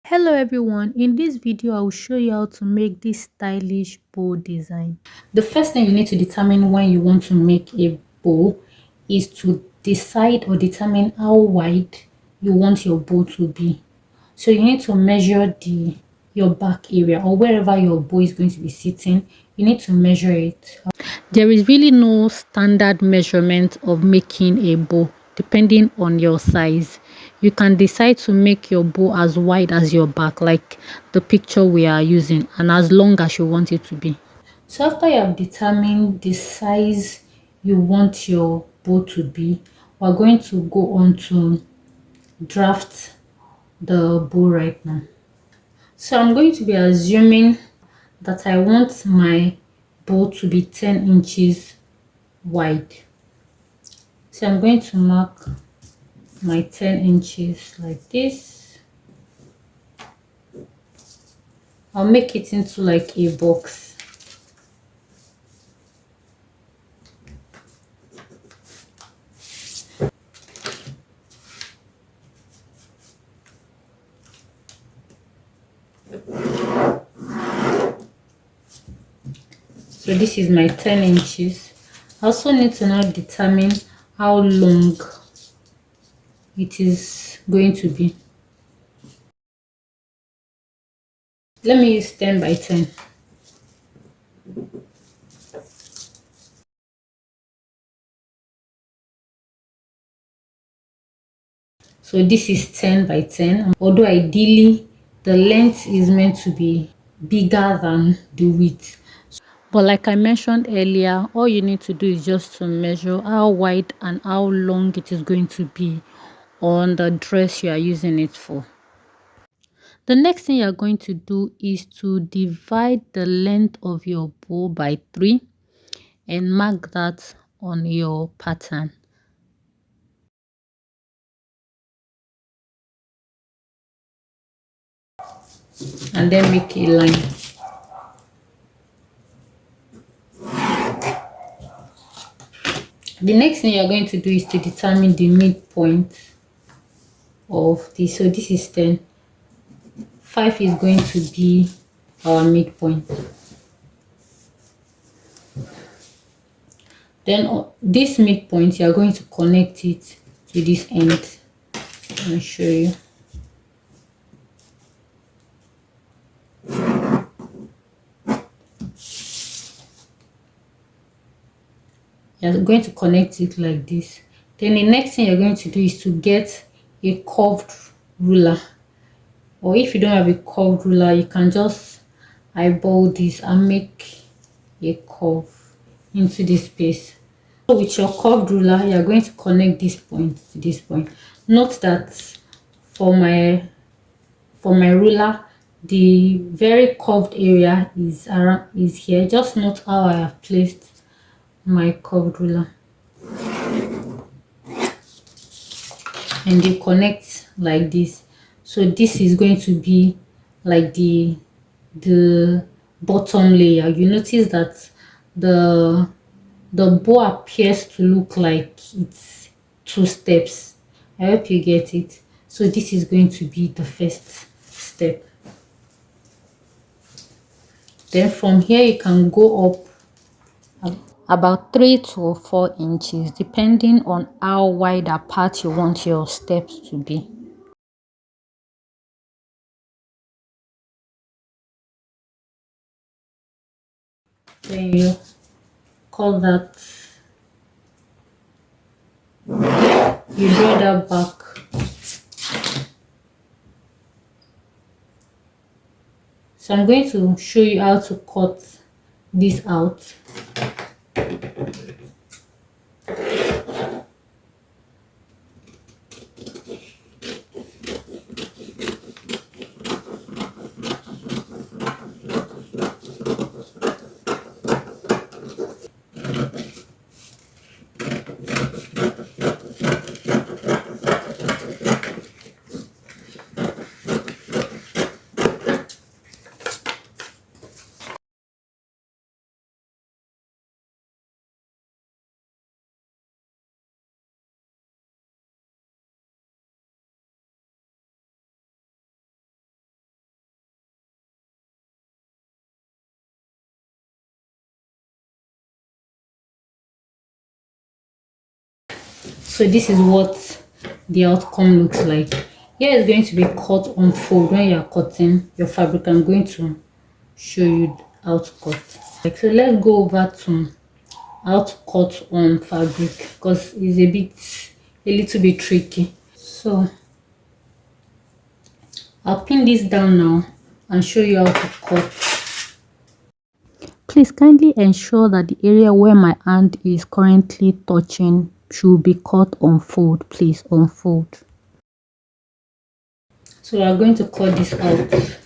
Hello everyone, in this video I will show you how to make this stylish bow design. The first thing you need to determine when you want to make a bow is to decide or determine how wide you want your bow to be. So you need to measure your back area or wherever your bow is going to be sitting. You need to measure it. There is really no standard measurement of making a bow depending on your size. You can decide to make your bow as wide as your back, like the picture we are using, and as long as you want it to be. So after you have determined the size you want your bow to be, we're going to go on to draft the bow right now. So I'm going to be assuming that I want my bow to be 10 inches wide. So I'm going to mark my 10 inches like this. I'll make it into like a box. So this is my 10 inches. I also need to now determine how long it is going to be. Let me use 10 by 10. So this is 10 by 10. Although ideally the length is meant to be bigger than the width. But like I mentioned earlier, all you need to do is just to measure how wide and how long it is going to be on the dress you are using it for. The next thing you're going to do is to divide the length of your bow by 3 and mark that on your pattern. And then make a line. The next thing you're going to do is to determine the midpoint of this. So this is 10. 5 is going to be our midpoint. Then this midpoint, you are going to connect it to this end. Let me show you. You're going to connect it like this. Then the next thing you're going to do is to get a curved ruler. Or if you don't have a curved ruler, you can just eyeball this and make a curve into this space. So with your curved ruler, you're going to connect this point to this point. Note that for my ruler, the very curved area is here. Just note how I have placed my curved ruler, and they connect like this. So this is going to be like the bottom layer. You notice that the bow appears to look like it's 2 steps. I hope you get it. So this is going to be the first step. Then from here you can go up about 3 to 4 inches depending on how wide apart you want your steps to be. Then you call that, you draw that back. So I'm going to show you how to cut this out. So this is what the outcome looks like. Here is going to be cut on fold. When you are cutting your fabric, I'm going to show you how to cut. Like, so let's go over to how to cut on fabric, because it's a little bit tricky. So I'll pin this down now and show you how to cut. Please kindly ensure that the area where my hand is currently touching should be cut on fold. Please, on fold. So we are going to cut this out.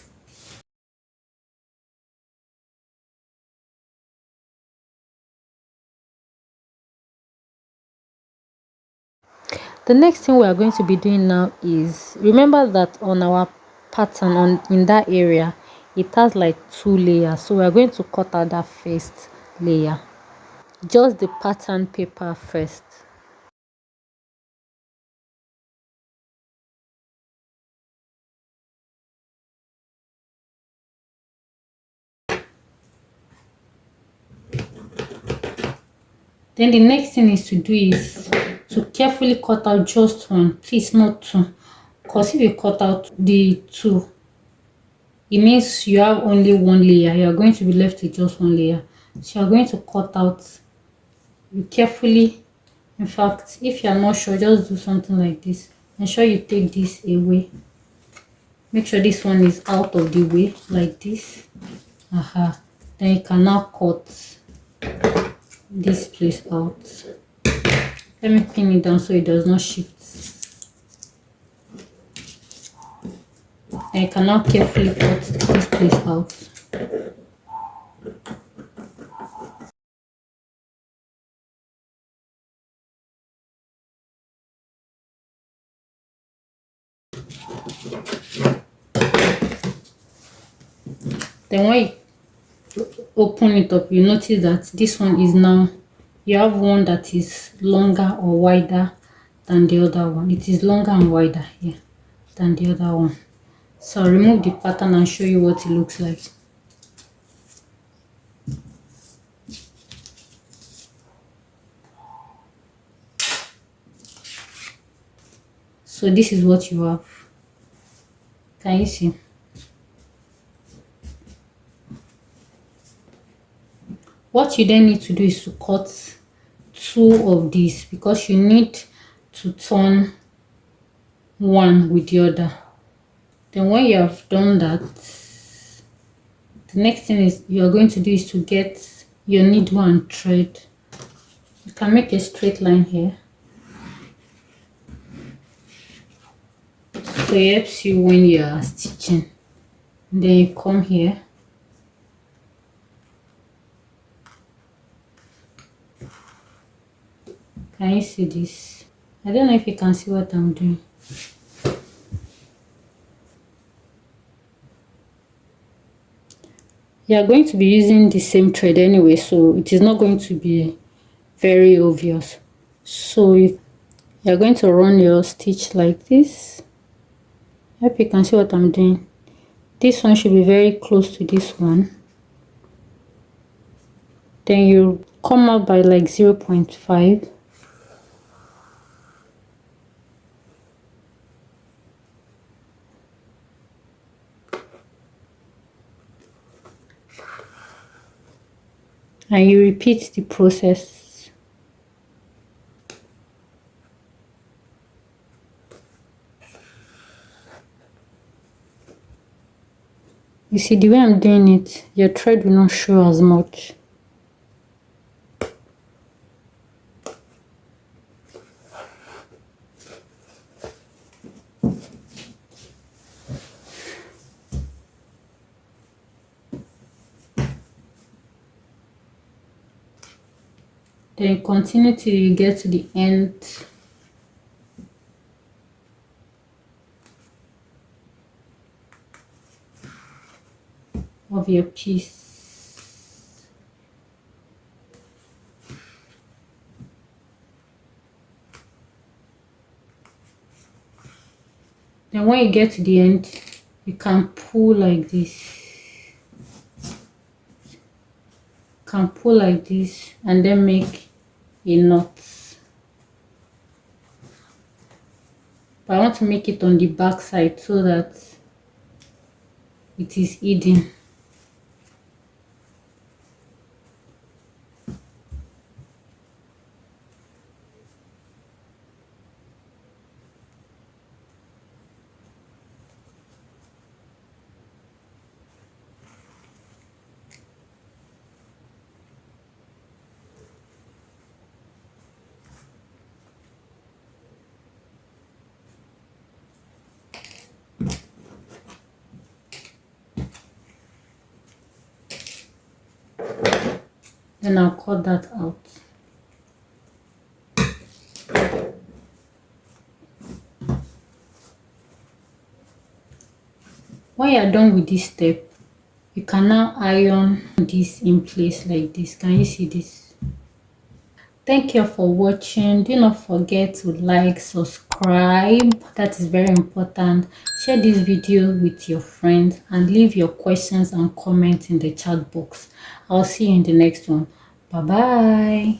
The next thing we are going to be doing now is, remember that on our pattern in that area it has like 2 layers, so we are going to cut out that first layer, just the pattern paper first. Then the next thing is to do is to carefully cut out just one, please not two, because if you cut out the two, it means you have only one layer. You are going to be left with just one layer. So you are going to cut out, you carefully, in fact, if you are not sure, just do something like this. Ensure you take this away. Make sure this one is out of the way, like this. Then you can now cut this place out. Let me pin it down so it does not shift. Then you can now carefully cut this place out. Then when you open it up, you notice that this one is now, you have one that is longer or wider than the other one. It is longer and wider here than the other one. So I'll remove the pattern and show you what it looks like. So this is what you have. Can you see? What you then need to do is to cut two of these, because you need to turn one with the other. Then when you have done that, the next thing is you are going to do is to get your needle and thread. You can make a straight line here, so it helps you when you are stitching. And then you come here, can you see this? I don't know if you can see what I'm doing. You are going to be using the same thread anyway, so it is not going to be very obvious. So you are going to run your stitch like this. I hope you can see what I'm doing. This one should be very close to this one. Then you come out by like 0.5. And you repeat the process. You see, the way I'm doing it, your thread will not show as much. Then you continue till you get to the end of your piece. Then when you get to the end, you can pull like this. Can pull like this and then make a knot. but I want to make it on the back side so that it is hidden. Then I'll cut that out. When you're done with this step, you can now iron this in place like this. Can you see this? Thank you for watching. Do not forget to like, subscribe. That is very important. Share this video with your friends and leave your questions and comments in the chat box. I'll see you in the next one. Bye bye.